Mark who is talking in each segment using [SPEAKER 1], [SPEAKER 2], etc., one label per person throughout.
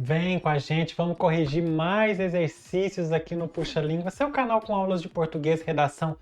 [SPEAKER 1] Vem com a gente, vamos corrigir mais exercícios aqui no Puxa Língua, seu canal com aulas de português, redação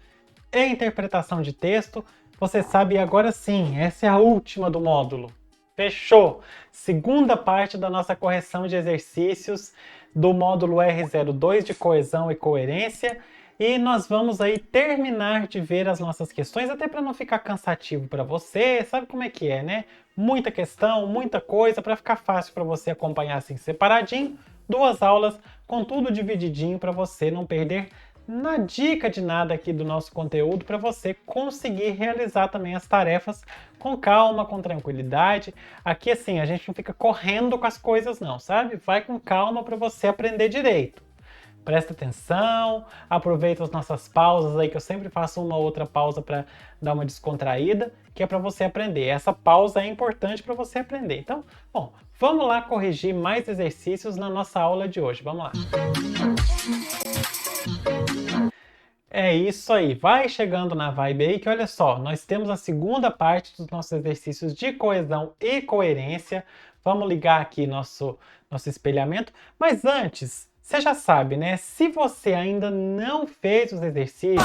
[SPEAKER 1] e interpretação de texto. Você sabe, agora sim, essa é a última do módulo. Fechou! Segunda parte da nossa correção de exercícios do módulo R02 de coesão e coerência. E nós vamos aí terminar de ver as nossas questões, até para não ficar cansativo para você. Sabe como é que é, né? Muita questão, muita coisa, para ficar fácil para você acompanhar assim separadinho. Duas aulas com tudo divididinho para você não perder na dica de nada aqui do nosso conteúdo, para você conseguir realizar também as tarefas com calma, com tranquilidade. Aqui assim, a gente não fica correndo com as coisas não, sabe? Vai com calma para você aprender direito. Presta atenção, aproveita as nossas pausas aí, que eu sempre faço uma outra pausa para dar uma descontraída, que é para você aprender. Essa pausa é importante para você aprender. Então, bom, vamos lá corrigir mais exercícios na nossa aula de hoje. Vamos lá. É isso aí, vai chegando na vibe aí que olha só, nós temos a segunda parte dos nossos exercícios de coesão e coerência. Vamos ligar aqui nosso espelhamento, mas antes, você já sabe, né? Se você ainda não fez os exercícios,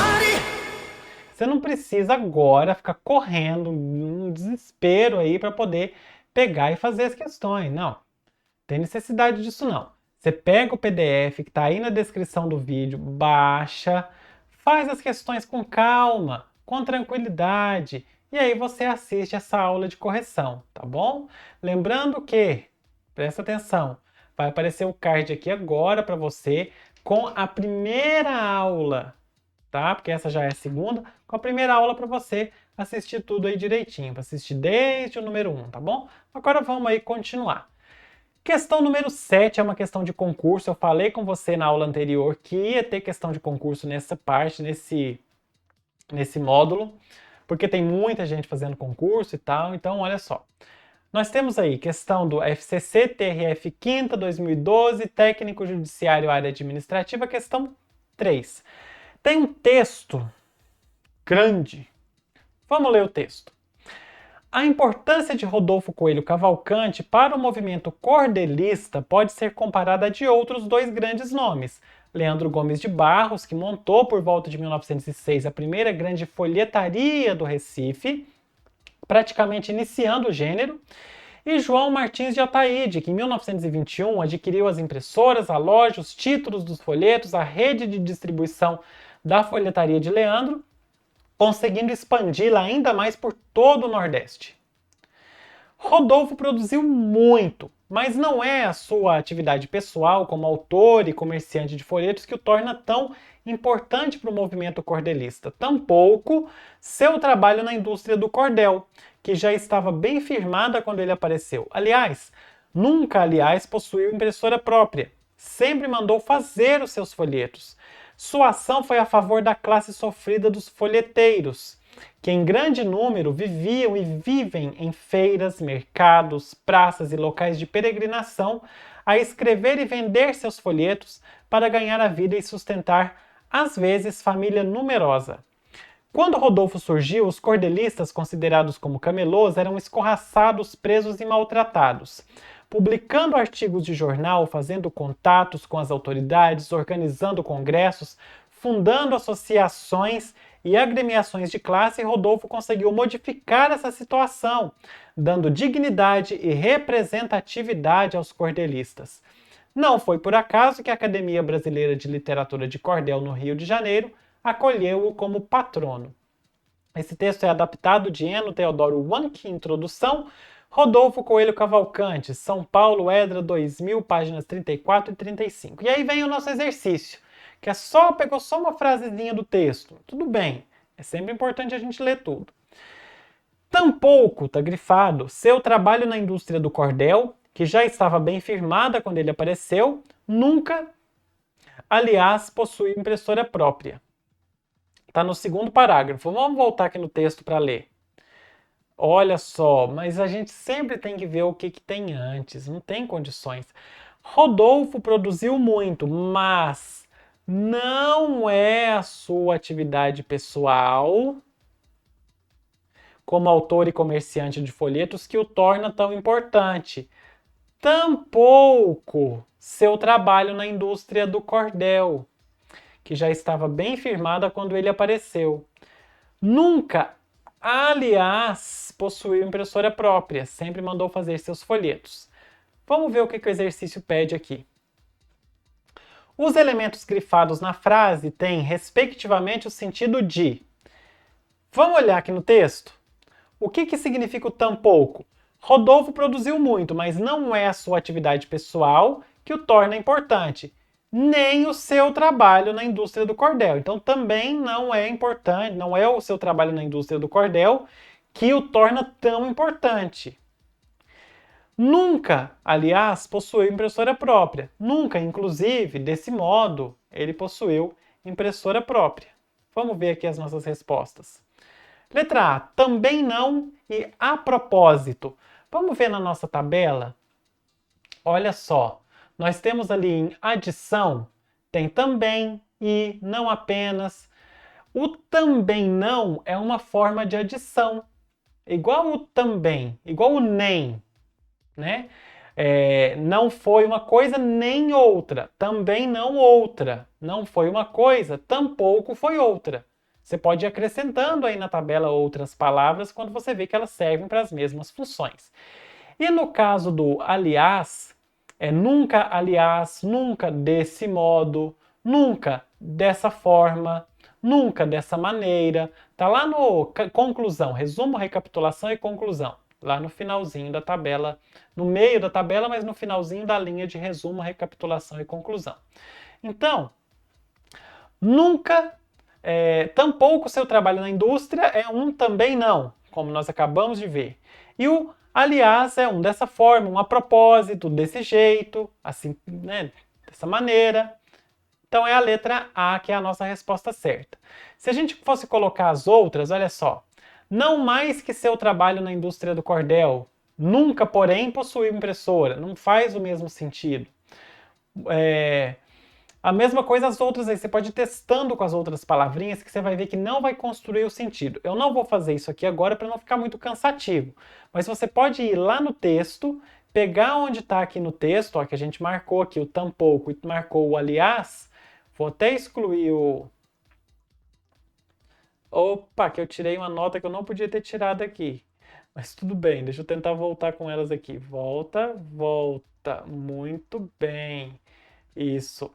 [SPEAKER 1] você não precisa agora ficar correndo, um desespero aí para poder pegar e fazer as questões. Não, tem necessidade disso não. Você pega o PDF que está aí na descrição do vídeo, baixa, faz as questões com calma, com tranquilidade, e aí você assiste essa aula de correção, tá bom? Lembrando que, presta atenção, vai aparecer o card aqui agora para você com a primeira aula, tá? Porque essa já é a segunda, com a primeira aula para você assistir tudo aí direitinho, para assistir desde o número 1, tá bom? Agora vamos aí continuar. Questão número 7 é uma questão de concurso. Eu falei com você na aula anterior que ia ter questão de concurso nessa parte, nesse módulo, porque tem muita gente fazendo concurso e tal. Então, olha só. Nós temos aí questão do FCC, TRF 5ª, 2012, Técnico Judiciário Área Administrativa, questão 3. Tem um texto grande. Vamos ler o texto. A importância de Rodolfo Coelho Cavalcante para o movimento cordelista pode ser comparada a de outros dois grandes nomes. Leandro Gomes de Barros, que montou por volta de 1906 a primeira grande folhetaria do Recife, praticamente iniciando o gênero, e João Martins de Altaíde, que em 1921 adquiriu as impressoras, a loja, os títulos dos folhetos, a rede de distribuição da folhetaria de Leandro, conseguindo expandi-la ainda mais por todo o Nordeste. Rodolfo produziu muito, mas não é a sua atividade pessoal como autor e comerciante de folhetos que o torna tão importante para o movimento cordelista. Tampouco seu trabalho na indústria do cordel, que já estava bem firmada quando ele apareceu. Nunca possuiu impressora própria. Sempre mandou fazer os seus folhetos. Sua ação foi a favor da classe sofrida dos folheteiros, que em grande número viviam e vivem em feiras, mercados, praças e locais de peregrinação, a escrever e vender seus folhetos para ganhar a vida e sustentar, às vezes, família numerosa. Quando Rodolfo surgiu, os cordelistas, considerados como camelôs, eram escorraçados, presos e maltratados. Publicando artigos de jornal, fazendo contatos com as autoridades, organizando congressos, fundando associações e agremiações de classe, Rodolfo conseguiu modificar essa situação, dando dignidade e representatividade aos cordelistas. Não foi por acaso que a Academia Brasileira de Literatura de Cordel, no Rio de Janeiro, acolheu-o como patrono. Esse texto é adaptado de Eno Teodoro Wanck, Introdução, Rodolfo Coelho Cavalcante, São Paulo, Edra 2000, páginas 34 e 35. E aí vem o nosso exercício, que pegou só uma frasezinha do texto. Tudo bem, é sempre importante a gente ler tudo. Tampouco, tá grifado, seu trabalho na indústria do cordel, que já estava bem firmada quando ele apareceu, nunca, aliás, possui impressora própria. Está no segundo parágrafo. Vamos voltar aqui no texto para ler. Olha só, mas a gente sempre tem que ver o que tem antes, não tem condições. Rodolfo produziu muito, mas não é a sua atividade pessoal como autor e comerciante de folhetos que o torna tão importante. tampouco seu trabalho na indústria do cordel, que já estava bem firmada quando ele apareceu. Nunca, aliás, possuiu impressora própria, sempre mandou fazer seus folhetos. Vamos ver o que o exercício pede aqui. Os elementos grifados na frase têm, respectivamente, o sentido de... Vamos olhar aqui no texto? O que significa o tampouco? Rodolfo produziu muito, mas não é a sua atividade pessoal que o torna importante, nem o seu trabalho na indústria do cordel. Então também não é importante, não é o seu trabalho na indústria do cordel que o torna tão importante. Nunca, aliás, possuiu impressora própria. Nunca, inclusive, desse modo, ele possuiu impressora própria. Vamos ver aqui as nossas respostas. Letra A, também não e a propósito. Vamos ver na nossa tabela? Olha só, nós temos ali em adição, tem também e não apenas. O também não é uma forma de adição. Igual o também, igual o nem, né? Não foi uma coisa nem outra, também não outra. Não foi uma coisa, tampouco foi outra. Você pode ir acrescentando aí na tabela outras palavras quando você vê que elas servem para as mesmas funções. E no caso do aliás, nunca aliás, nunca desse modo, nunca dessa forma, nunca dessa maneira. Tá lá no conclusão, resumo, recapitulação e conclusão. Lá no finalzinho da tabela, no meio da tabela, mas no finalzinho da linha de resumo, recapitulação e conclusão. Então, nunca, tampouco seu trabalho na indústria é um também não, como nós acabamos de ver. E o aliás é um dessa forma, um a propósito, desse jeito, assim, né, dessa maneira. Então é a letra A que é a nossa resposta certa. Se a gente fosse colocar as outras, olha só. Não mais que seu trabalho na indústria do cordel. Nunca, porém, possuiu impressora. Não faz o mesmo sentido. A mesma coisa as outras aí. Você pode ir testando com as outras palavrinhas que você vai ver que não vai construir o sentido. Eu não vou fazer isso aqui agora para não ficar muito cansativo. Mas você pode ir lá no texto, pegar onde está aqui no texto, ó, que a gente marcou aqui o tampouco e marcou o aliás. Vou até excluir o... Opa, que eu tirei uma nota que eu não podia ter tirado aqui. Mas tudo bem, deixa eu tentar voltar com elas aqui. Volta, volta. Muito bem. Isso.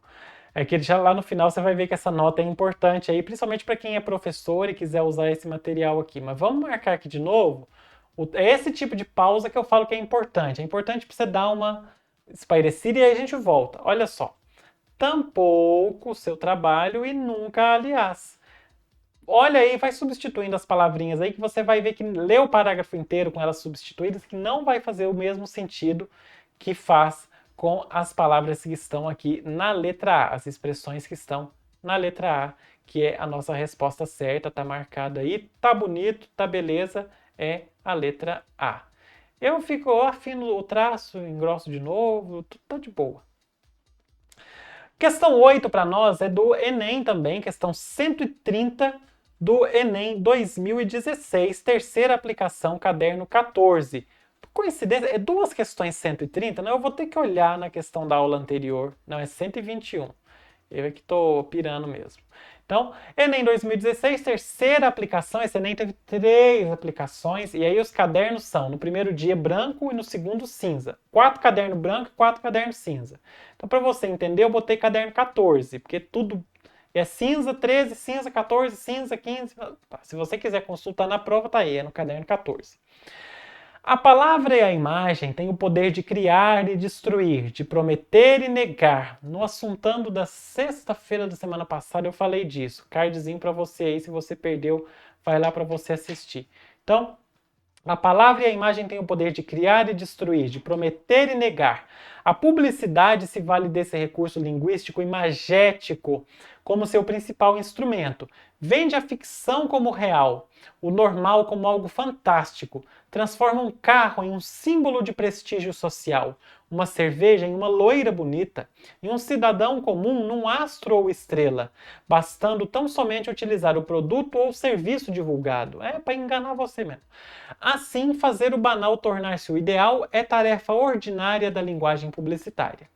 [SPEAKER 1] É que já lá no final você vai ver que essa nota é importante aí, principalmente para quem é professor e quiser usar esse material aqui. Mas vamos marcar aqui de novo. É esse tipo de pausa que eu falo que é importante. É importante para você dar uma espairecida e aí a gente volta. Olha só. Tampouco seu trabalho e nunca aliás. Olha aí, vai substituindo as palavrinhas aí que você vai ver que lê o parágrafo inteiro com elas substituídas que não vai fazer o mesmo sentido que faz com as palavras que estão aqui na letra A, as expressões que estão na letra A, que é a nossa resposta certa, tá marcada aí, tá bonito, tá beleza, é a letra A. Eu afino o traço, engrosso de novo, tudo tá de boa. Questão 8 para nós é do Enem também, questão 130 do Enem 2016, terceira aplicação, caderno 14. Por coincidência, é duas questões 130, não, eu vou ter que olhar na questão da aula anterior, não, é 121. Eu é que estou pirando mesmo. Então, Enem 2016, terceira aplicação. Esse Enem teve 3 aplicações. E aí os cadernos são, no primeiro dia, branco e no segundo, cinza. 4 cadernos brancos e 4 cadernos cinza. Então, para você entender, eu botei caderno 14, porque tudo é cinza, 13, cinza, 14, cinza, 15. Tá. Se você quiser consultar na prova, tá aí, é no caderno 14. A palavra e a imagem têm o poder de criar e destruir, de prometer e negar. No assuntando da sexta-feira da semana passada eu falei disso. Cardzinho para você aí, se você perdeu, vai lá para você assistir. Então, a palavra e a imagem têm o poder de criar e destruir, de prometer e negar. A publicidade se vale desse recurso linguístico imagético como seu principal instrumento. Vende a ficção como real, o normal como algo fantástico. Transforma um carro em um símbolo de prestígio social, uma cerveja em uma loira bonita, e um cidadão comum num astro ou estrela, bastando tão somente utilizar o produto ou serviço divulgado. É para enganar você mesmo. Assim, fazer o banal tornar-se o ideal é tarefa ordinária da linguagem publicitária.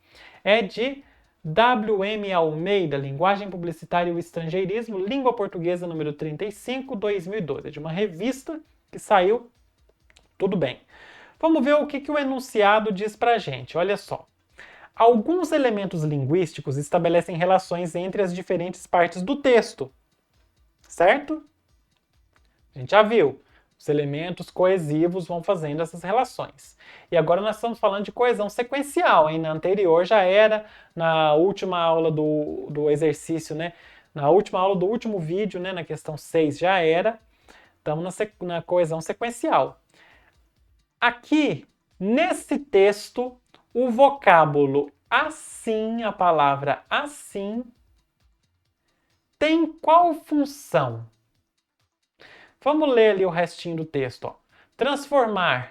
[SPEAKER 1] É de W.M. Almeida, Linguagem Publicitária e o Estrangeirismo, Língua Portuguesa, número 35, 2012. É de uma revista que saiu, tudo bem. Vamos ver o que o enunciado diz pra gente. Olha só. Alguns elementos linguísticos estabelecem relações entre as diferentes partes do texto. Certo? A gente já viu. Os elementos coesivos vão fazendo essas relações. E agora nós estamos falando de coesão sequencial, hein? Na anterior já era, na última aula do exercício, né? Na última aula do último vídeo, né? Na questão 6 já era. Estamos na coesão sequencial. Aqui, nesse texto, o vocábulo assim, a palavra assim, tem qual função? Vamos ler ali o restinho do texto. Ó. Transforma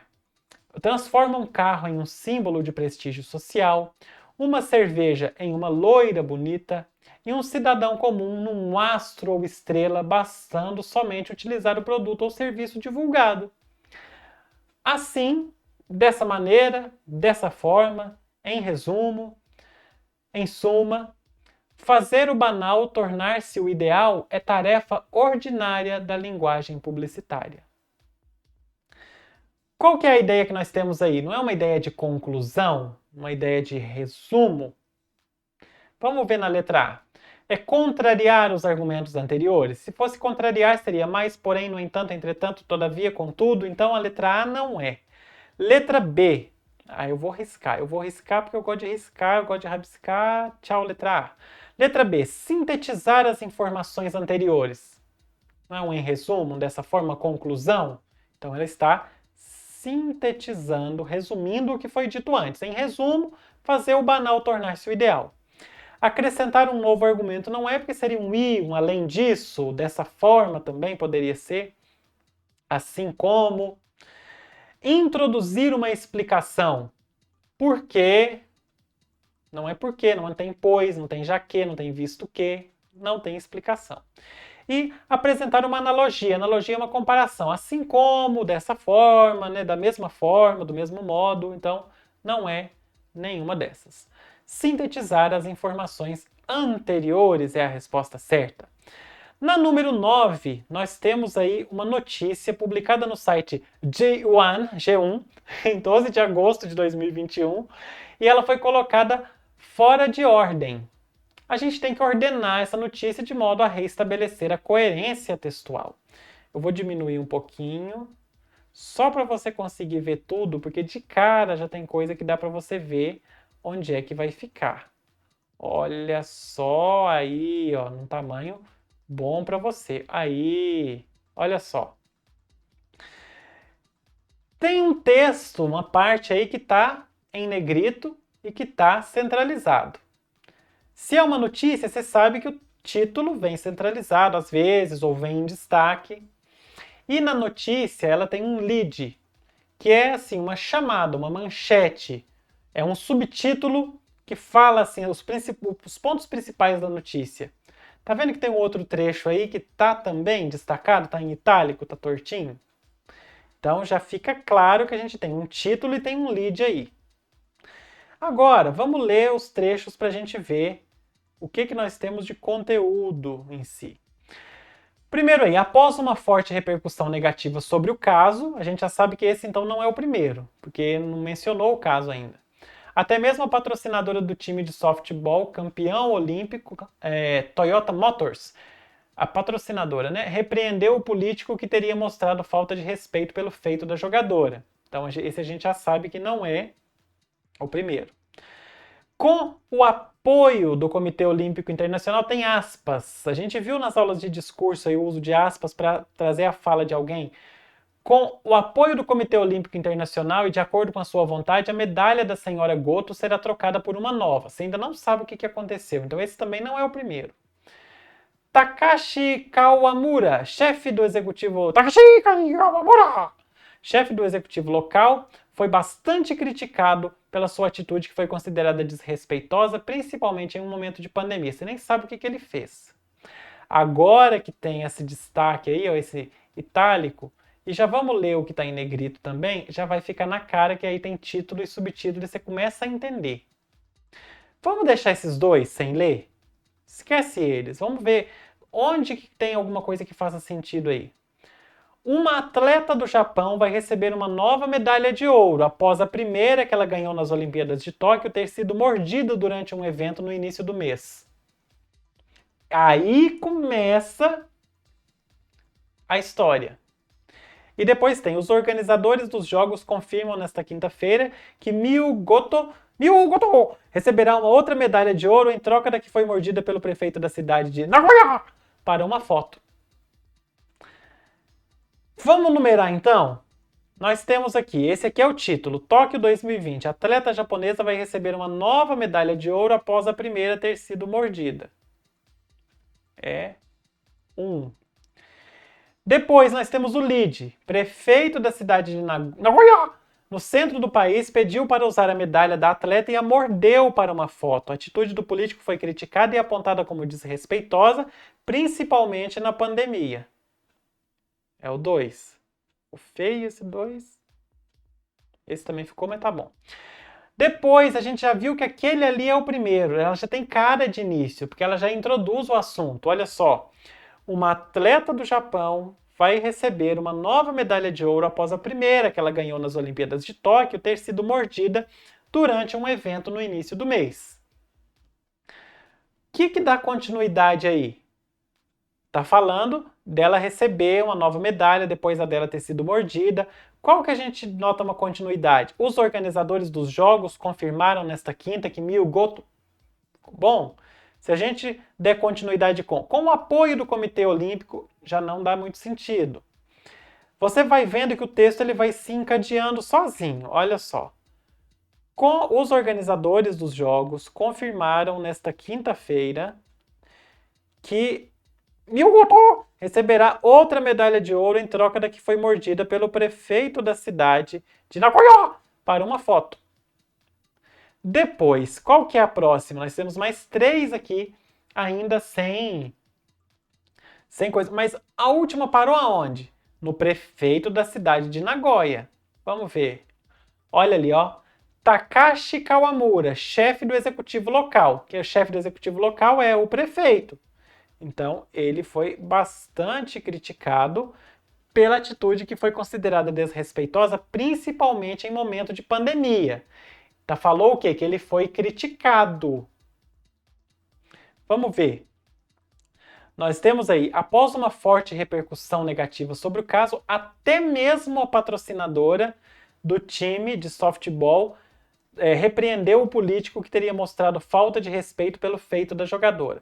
[SPEAKER 1] um carro em um símbolo de prestígio social, uma cerveja em uma loira bonita e um cidadão comum num astro ou estrela, bastando somente utilizar o produto ou serviço divulgado. Assim, dessa maneira, dessa forma, em resumo, em suma, fazer o banal tornar-se o ideal é tarefa ordinária da linguagem publicitária. Qual que é a ideia que nós temos aí? Não é uma ideia de conclusão? Uma ideia de resumo? Vamos ver na letra A. É contrariar os argumentos anteriores? Se fosse contrariar, seria mais, porém, no entanto, entretanto, todavia, contudo. Então, a letra A não é. Letra B. Eu vou riscar. Eu vou riscar porque eu gosto de riscar, eu gosto de rabiscar. Tchau, letra A. Letra B. Sintetizar as informações anteriores. Não é um em resumo, dessa forma, conclusão? Então, ela está sintetizando, resumindo o que foi dito antes. Em resumo, fazer o banal tornar-se o ideal. Acrescentar um novo argumento não é porque seria um e, um além disso, dessa forma também poderia ser. Assim como introduzir uma explicação. Por quê? Não é porque, não tem pois, não tem já que, não tem visto que, não tem explicação. E apresentar uma analogia. Analogia é uma comparação. Assim como, dessa forma, né, da mesma forma, do mesmo modo. Então, não é nenhuma dessas. Sintetizar as informações anteriores é a resposta certa. Na número 9, nós temos aí uma notícia publicada no site G1, em 12 de agosto de 2021, e ela foi colocada fora de ordem. A gente tem que ordenar essa notícia de modo a reestabelecer a coerência textual. Eu vou diminuir um pouquinho, só para você conseguir ver tudo, porque de cara já tem coisa que dá para você ver onde é que vai ficar. Olha só aí, ó, num tamanho bom para você. Aí, olha só. Tem um texto, uma parte aí que está em negrito e que está centralizado. Se é uma notícia, você sabe que o título vem centralizado às vezes ou vem em destaque. E na notícia ela tem um lead, que é assim uma chamada, uma manchete. É um subtítulo que fala assim os pontos principais da notícia. Tá vendo que tem um outro trecho aí que tá também destacado, tá em itálico, tá tortinho? Então já fica claro que a gente tem um título e tem um lead aí. Agora, vamos ler os trechos para a gente ver o que nós temos de conteúdo em si. Primeiro aí, após uma forte repercussão negativa sobre o caso, a gente já sabe que esse então não é o primeiro, porque não mencionou o caso ainda. Até mesmo a patrocinadora do time de softball, campeão olímpico, Toyota Motors, a patrocinadora, né, repreendeu o político que teria mostrado falta de respeito pelo feito da jogadora. Então esse a gente já sabe que não é o primeiro. Com o apoio do Comitê Olímpico Internacional, tem aspas. A gente viu nas aulas de discurso aí o uso de aspas para trazer a fala de alguém. Com o apoio do Comitê Olímpico Internacional e de acordo com a sua vontade, a medalha da senhora Goto será trocada por uma nova. Você ainda não sabe o que aconteceu, então esse também não é o primeiro. Takashi Kawamura, chefe do executivo local, foi bastante criticado pela sua atitude que foi considerada desrespeitosa, principalmente em um momento de pandemia. Você nem sabe o que ele fez. Agora que tem esse destaque aí, ó, esse itálico, e já vamos ler o que está em negrito também, já vai ficar na cara que aí tem título e subtítulo e você começa a entender. Vamos deixar esses dois sem ler? Esquece eles. Vamos ver onde que tem alguma coisa que faça sentido aí. Uma atleta do Japão vai receber uma nova medalha de ouro após a primeira que ela ganhou nas Olimpíadas de Tóquio ter sido mordida durante um evento no início do mês. Aí começa a história. E depois tem, os organizadores dos jogos confirmam nesta quinta-feira que Miyu Goto receberá uma outra medalha de ouro em troca da que foi mordida pelo prefeito da cidade de Nagoya para uma foto. Vamos numerar então? Nós temos aqui, esse aqui é o título, Tóquio 2020. A atleta japonesa vai receber uma nova medalha de ouro após a primeira ter sido mordida. É 1. Depois nós temos o lead. Prefeito da cidade de Nagoya, no centro do país, pediu para usar a medalha da atleta e a mordeu para uma foto. A atitude do político foi criticada e apontada como desrespeitosa, principalmente na pandemia. É o 2. O feio esse 2. Esse também ficou, mas tá bom. Depois a gente já viu que aquele ali é o primeiro. Ela já tem cara de início, porque ela já introduz o assunto. Olha só. Uma atleta do Japão vai receber uma nova medalha de ouro após a primeira que ela ganhou nas Olimpíadas de Tóquio ter sido mordida durante um evento no início do mês. O que dá continuidade aí? Tá falando dela receber uma nova medalha depois dela ter sido mordida. Qual que a gente nota uma continuidade? Os organizadores dos jogos confirmaram nesta quinta que Miyu Goto... Bom, se a gente der continuidade com o apoio do Comitê Olímpico, já não dá muito sentido. Você vai vendo que o texto ele vai se encadeando sozinho, olha só. Os organizadores dos jogos confirmaram nesta quinta-feira que Miyu Goto receberá outra medalha de ouro em troca da que foi mordida pelo prefeito da cidade de Nagoya para uma foto. Depois, qual que é a próxima? Nós temos mais 3 aqui, ainda sem coisa. Mas a última parou aonde? No prefeito da cidade de Nagoya. Vamos ver. Olha ali, ó. Takashi Kawamura, chefe do executivo local. Que o chefe do executivo local é o prefeito. Então, ele foi bastante criticado pela atitude que foi considerada desrespeitosa, principalmente em momento de pandemia. Falou o quê? Que ele foi criticado. Vamos ver. Nós temos aí, após uma forte repercussão negativa sobre o caso, até mesmo a patrocinadora do time de softball repreendeu o político que teria mostrado falta de respeito pelo feito da jogadora.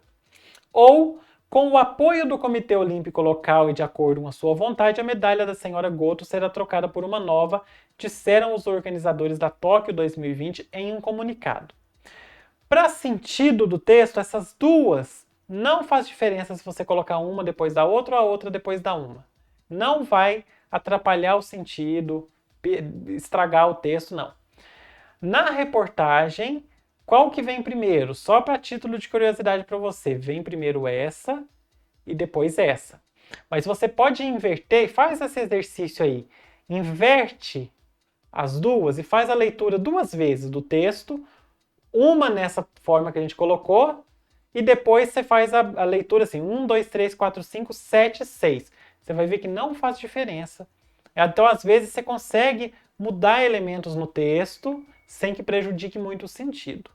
[SPEAKER 1] Ou, com o apoio do Comitê Olímpico Local e de acordo com a sua vontade, a medalha da senhora Goto será trocada por uma nova, disseram os organizadores da Tóquio 2020 em um comunicado. Para sentido do texto, essas duas não faz diferença se você colocar uma depois da outra ou a outra depois da uma. Não vai atrapalhar o sentido, estragar o texto, não. Na reportagem, qual que vem primeiro? Só para título de curiosidade para você, vem primeiro essa e depois essa. Mas você pode inverter, faz esse exercício aí. Inverte as duas e faz a leitura 2 vezes do texto, uma nessa forma que a gente colocou, e depois você faz a leitura assim, 1, 2, 3, 4, 5, 7, 6. Você vai ver que não faz diferença. Então, às vezes, você consegue mudar elementos no texto sem que prejudique muito o sentido.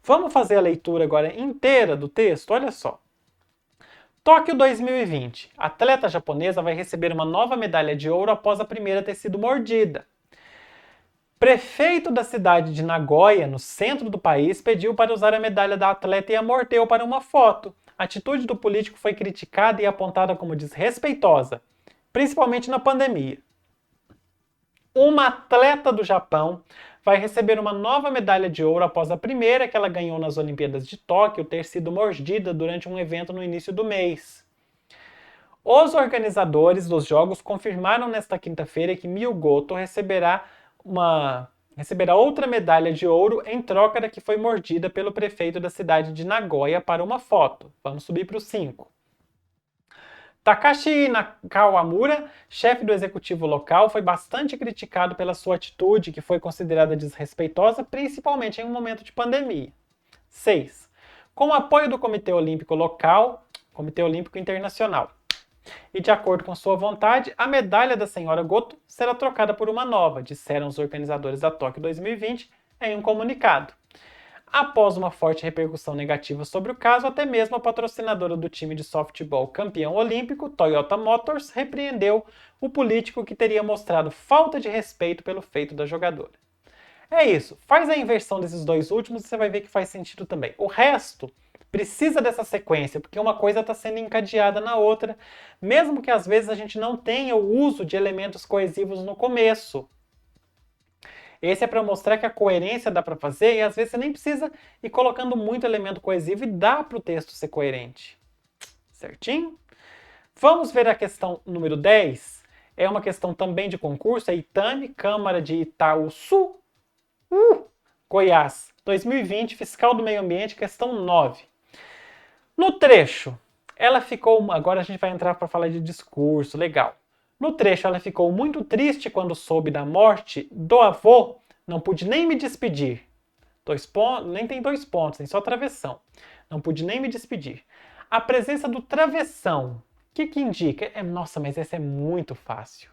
[SPEAKER 1] Vamos fazer a leitura agora inteira do texto? Olha só. Tóquio 2020. A atleta japonesa vai receber uma nova medalha de ouro após a primeira ter sido mordida. Prefeito da cidade de Nagoya, no centro do país, pediu para usar a medalha da atleta e a mordeu para uma foto. A atitude do político foi criticada e apontada como desrespeitosa, principalmente na pandemia. Uma atleta do Japão vai receber uma nova medalha de ouro após a primeira que ela ganhou nas Olimpíadas de Tóquio ter sido mordida durante um evento no início do mês. Os organizadores dos Jogos confirmaram nesta quinta-feira que Miyu Goto receberá outra medalha de ouro em troca da que foi mordida pelo prefeito da cidade de Nagoya para uma foto. Vamos subir para o 5. Takashi Kawamura, chefe do executivo local, foi bastante criticado pela sua atitude, que foi considerada desrespeitosa, principalmente em um momento de pandemia. 6. Com o apoio do Comitê Olímpico Local, Comitê Olímpico Internacional, e de acordo com sua vontade, a medalha da senhora Goto será trocada por uma nova, disseram os organizadores da Tóquio 2020 em um comunicado. Após uma forte repercussão negativa sobre o caso, até mesmo a patrocinadora do time de softball campeão olímpico, Toyota Motors, repreendeu o político que teria mostrado falta de respeito pelo feito da jogadora. É isso, faz a inversão desses dois últimos e você vai ver que faz sentido também. O resto precisa dessa sequência, porque uma coisa está sendo encadeada na outra, mesmo que às vezes a gente não tenha o uso de elementos coesivos no começo. Esse é para mostrar que a coerência dá para fazer e às vezes você nem precisa ir colocando muito elemento coesivo e dá para o texto ser coerente. Certinho? Vamos ver a questão número 10. É uma questão também de concurso, é Itami, Câmara de Itaúsu, Goiás, 2020, Fiscal do Meio Ambiente, questão 9. No trecho, ela ficou... Agora a gente vai entrar para falar de discurso, legal. No trecho, ela ficou muito triste quando soube da morte do avô. Não pude nem me despedir. Nem tem 2 pontos, tem só travessão. Não pude nem me despedir. A presença do travessão, o que indica? Nossa, mas essa é muito fácil.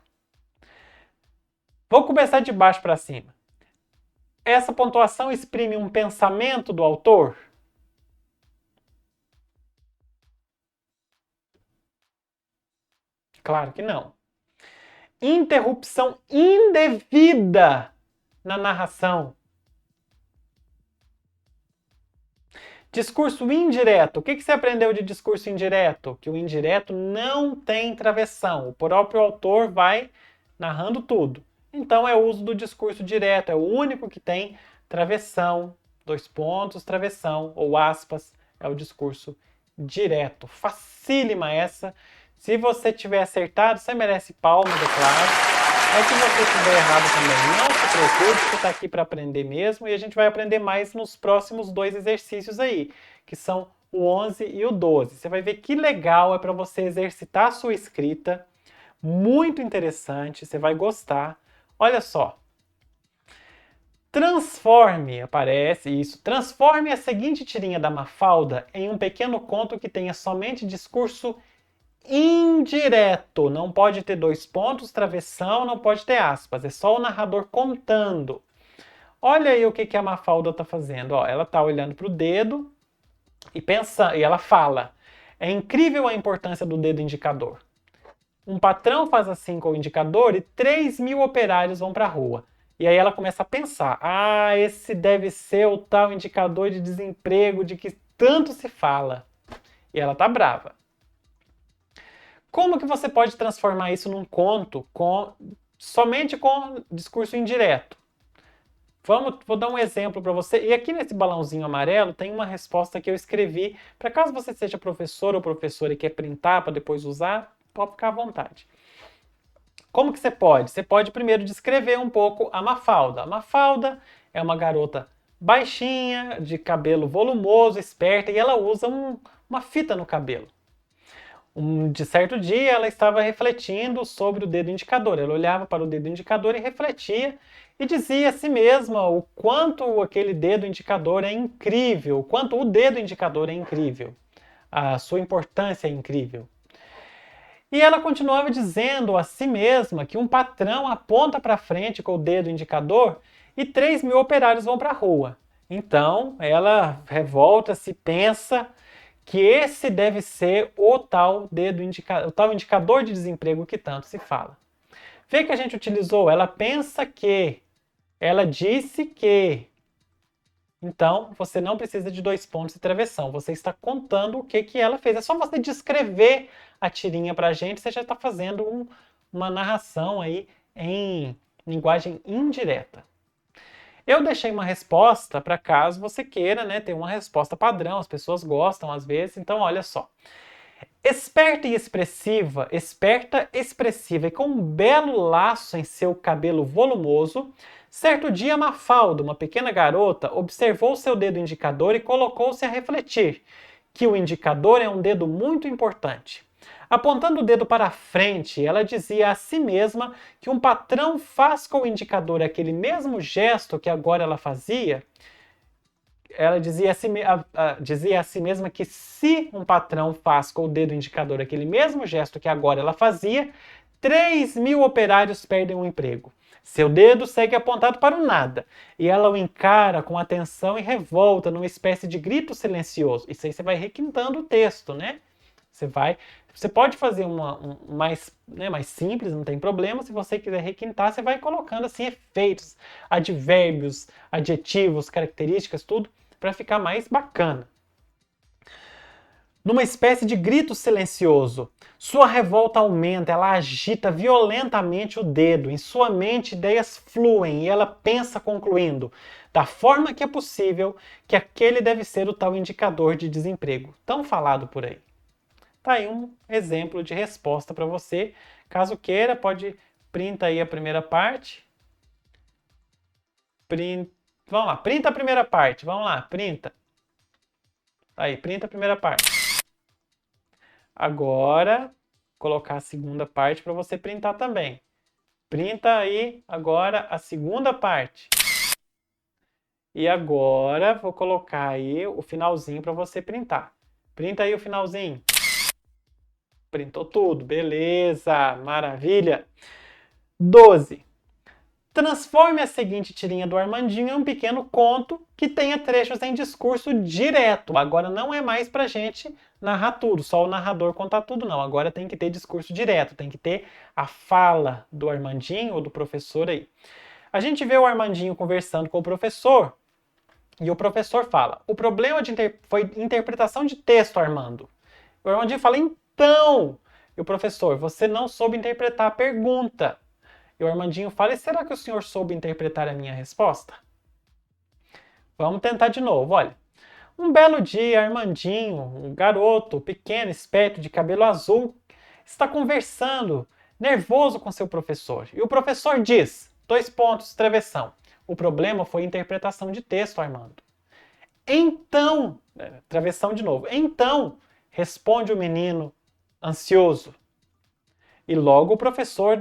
[SPEAKER 1] Vou começar de baixo para cima. Essa pontuação exprime um pensamento do autor? Claro que não. Interrupção indevida na narração. Discurso indireto. O que você aprendeu de discurso indireto? Que o indireto não tem travessão. O próprio autor vai narrando tudo. Então é o uso do discurso direto. É o único que tem travessão, 2 pontos, travessão ou aspas. É o discurso direto. Facílima essa. Se você tiver acertado, você merece palma, declaro. É que você estiver errado também, não se preocupe, você está aqui para aprender mesmo e a gente vai aprender mais nos próximos 2 exercícios aí, que são o 11 e o 12. Você vai ver que legal, é para você exercitar a sua escrita, muito interessante, você vai gostar. Olha só. Transforme a seguinte tirinha da Mafalda em um pequeno conto que tenha somente discurso indireto. Não pode ter 2 pontos, travessão, não pode ter aspas. É só o narrador contando. Olha aí o que a Mafalda está fazendo. Ó, ela está olhando para o dedo e ela fala: é incrível a importância do dedo indicador. Um patrão faz assim com o indicador e 3.000 operários vão para a rua. E aí ela começa a pensar: esse deve ser o tal indicador de desemprego de que tanto se fala. E ela tá brava. Como que você pode transformar isso num conto somente com discurso indireto? Vou dar um exemplo para você. E aqui nesse balãozinho amarelo tem uma resposta que eu escrevi. Para caso você seja professor ou professora e quer printar para depois usar, pode ficar à vontade. Como que você pode? Você pode primeiro descrever um pouco a Mafalda. A Mafalda é uma garota baixinha, de cabelo volumoso, esperta, e ela usa uma fita no cabelo. De certo dia, ela estava refletindo sobre o dedo indicador. Ela olhava para o dedo indicador e refletia e dizia a si mesma o quanto aquele dedo indicador é incrível, o quanto o dedo indicador é incrível, a sua importância é incrível. E ela continuava dizendo a si mesma que um patrão aponta para frente com o dedo indicador e 3.000 operários vão para a rua. Então, ela revolta-se, pensa que esse deve ser o tal indicador de desemprego que tanto se fala. Vê que a gente utilizou, ela pensa que, ela disse que. Então, você não precisa de 2 pontos e travessão, você está contando o que ela fez. É só você descrever a tirinha para a gente, você já está fazendo uma narração aí em linguagem indireta. Eu deixei uma resposta para caso você queira, né, ter uma resposta padrão, as pessoas gostam às vezes, então olha só. Esperta, expressiva e com um belo laço em seu cabelo volumoso, certo dia Mafalda, uma pequena garota, observou seu dedo indicador e colocou-se a refletir que o indicador é um dedo muito importante. Apontando o dedo para a frente, ela dizia a si mesma que um patrão faz com o indicador aquele mesmo gesto que agora ela fazia. Ela dizia a si mesma que se um patrão faz com o dedo indicador aquele mesmo gesto que agora ela fazia, 3.000 operários perdem o emprego. Seu dedo segue apontado para o nada, e ela o encara com atenção e revolta, numa espécie de grito silencioso. Isso aí você vai requintando o texto, né? Você pode fazer mais simples, não tem problema. Se você quiser requintar, você vai colocando assim efeitos, advérbios, adjetivos, características, tudo, para ficar mais bacana. Numa espécie de grito silencioso, sua revolta aumenta, ela agita violentamente o dedo. Em sua mente, ideias fluem e ela pensa concluindo, da forma que é possível, que aquele deve ser o tal indicador de desemprego, tão falado por aí. Tá aí um exemplo de resposta para você. Caso queira, pode printa aí a primeira parte. Vamos lá, printa a primeira parte. Vamos lá, printa. Aí, printa a primeira parte. Agora, colocar a segunda parte para você printar também. Printa aí agora a segunda parte. E agora vou colocar aí o finalzinho para você printar. Printa aí o finalzinho. Printou tudo, beleza, maravilha. 12. Transforme a seguinte tirinha do Armandinho em um pequeno conto que tenha trechos em discurso direto. Agora não é mais pra gente narrar tudo, só o narrador contar tudo, não. Agora tem que ter discurso direto, tem que ter a fala do Armandinho ou do professor aí. A gente vê o Armandinho conversando com o professor e o professor fala: o problema foi interpretação de texto, Armando. O Armandinho fala: então, e o professor, você não soube interpretar a pergunta. E o Armandinho fala: e será que o senhor soube interpretar a minha resposta? Vamos tentar de novo, olha. Um belo dia, Armandinho, um garoto pequeno, esperto, de cabelo azul, está conversando, nervoso com seu professor. E o professor diz, 2 pontos, travessão. O problema foi interpretação de texto, Armando. Então, travessão de novo. Então, responde o menino, ansioso. E logo o professor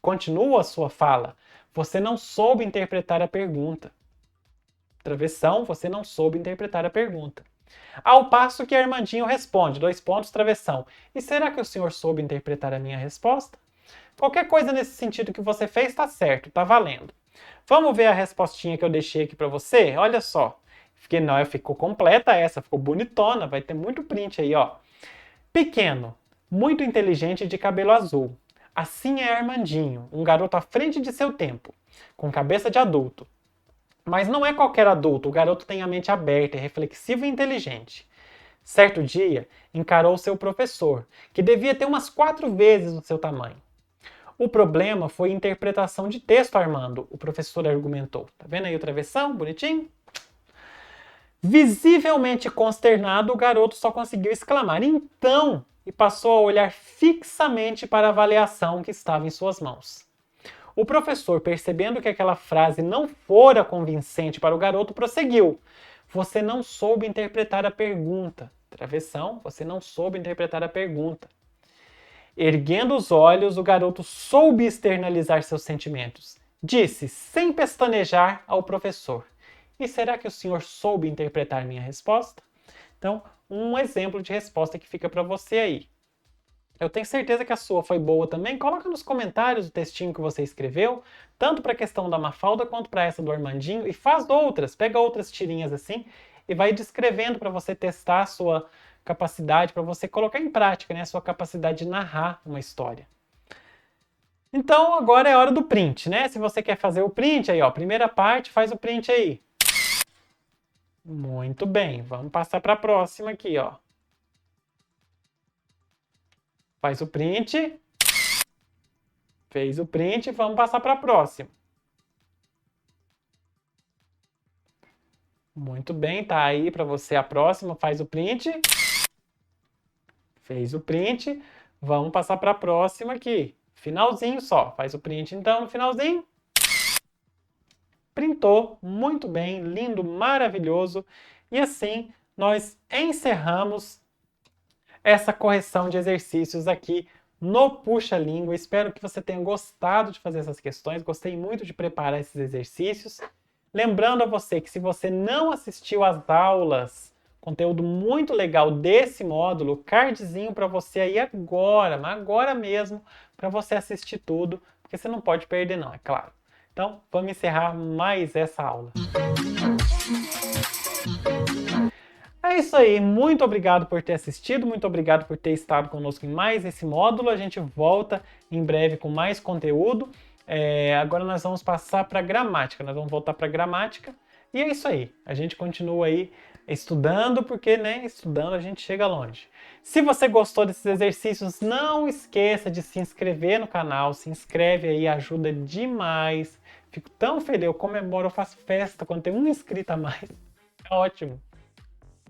[SPEAKER 1] continua a sua fala. Você não soube interpretar a pergunta. Travessão, você não soube interpretar a pergunta. Ao passo que Armandinho responde, 2 pontos, travessão. E será que o senhor soube interpretar a minha resposta? Qualquer coisa nesse sentido que você fez está certo, está valendo. Vamos ver a respostinha que eu deixei aqui para você? Olha só. Ficou completa essa, ficou bonitona, vai ter muito print aí, ó. Pequeno, muito inteligente, de cabelo azul. Assim é Armandinho, um garoto à frente de seu tempo, com cabeça de adulto. Mas não é qualquer adulto, o garoto tem a mente aberta, é reflexivo e inteligente. Certo dia, encarou seu professor, que devia ter umas 4 vezes o seu tamanho. O problema foi interpretação de texto, Armando, o professor argumentou. Tá vendo aí o travessão, bonitinho? Visivelmente consternado, o garoto só conseguiu exclamar então e passou a olhar fixamente para a avaliação que estava em suas mãos. O professor, percebendo que aquela frase não fora convincente para o garoto, prosseguiu. Você não soube interpretar a pergunta. Travessão, você não soube interpretar a pergunta. Erguendo os olhos, o garoto soube externalizar seus sentimentos. Disse, sem pestanejar, ao professor: e será que o senhor soube interpretar minha resposta? Então, um exemplo de resposta que fica para você aí. Eu tenho certeza que a sua foi boa também. Coloca nos comentários o textinho que você escreveu, tanto para a questão da Mafalda quanto para essa do Armandinho, e faz outras, pega outras tirinhas assim e vai descrevendo para você testar a sua capacidade, para você colocar em prática, né, a sua capacidade de narrar uma história. Então, agora é hora do print, né? Se você quer fazer o print aí, ó, primeira parte, faz o print aí. Muito bem, vamos passar para a próxima aqui, ó. Faz o print. Fez o print, vamos passar para a próxima. Muito bem, tá aí para você a próxima. Faz o print. Fez o print. Vamos passar para a próxima aqui. Finalzinho só. Faz o print então no finalzinho. Printou. Muito bem. Lindo, maravilhoso. E assim nós encerramos essa correção de exercícios aqui no Puxa Língua. Espero que você tenha gostado de fazer essas questões. Gostei muito de preparar esses exercícios. Lembrando a você que se você não assistiu às aulas, conteúdo muito legal desse módulo, cardzinho para você aí agora, mas agora mesmo, para você assistir tudo, porque você não pode perder não, é claro. Então, vamos encerrar mais essa aula. É isso aí, muito obrigado por ter assistido, muito obrigado por ter estado conosco em mais esse módulo. A gente volta em breve com mais conteúdo. Agora nós vamos passar para gramática, nós vamos voltar para gramática. E é isso aí, a gente continua aí estudando, porque né, estudando a gente chega longe. Se você gostou desses exercícios, não esqueça de se inscrever no canal, se inscreve aí, ajuda demais. Fico tão feliz, eu comemoro, eu faço festa quando tem um inscrito a mais. É ótimo.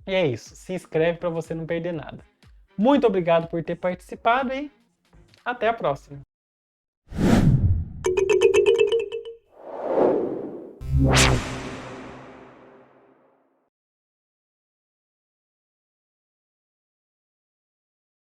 [SPEAKER 1] E é isso, se inscreve para você não perder nada. Muito obrigado por ter participado e até a próxima.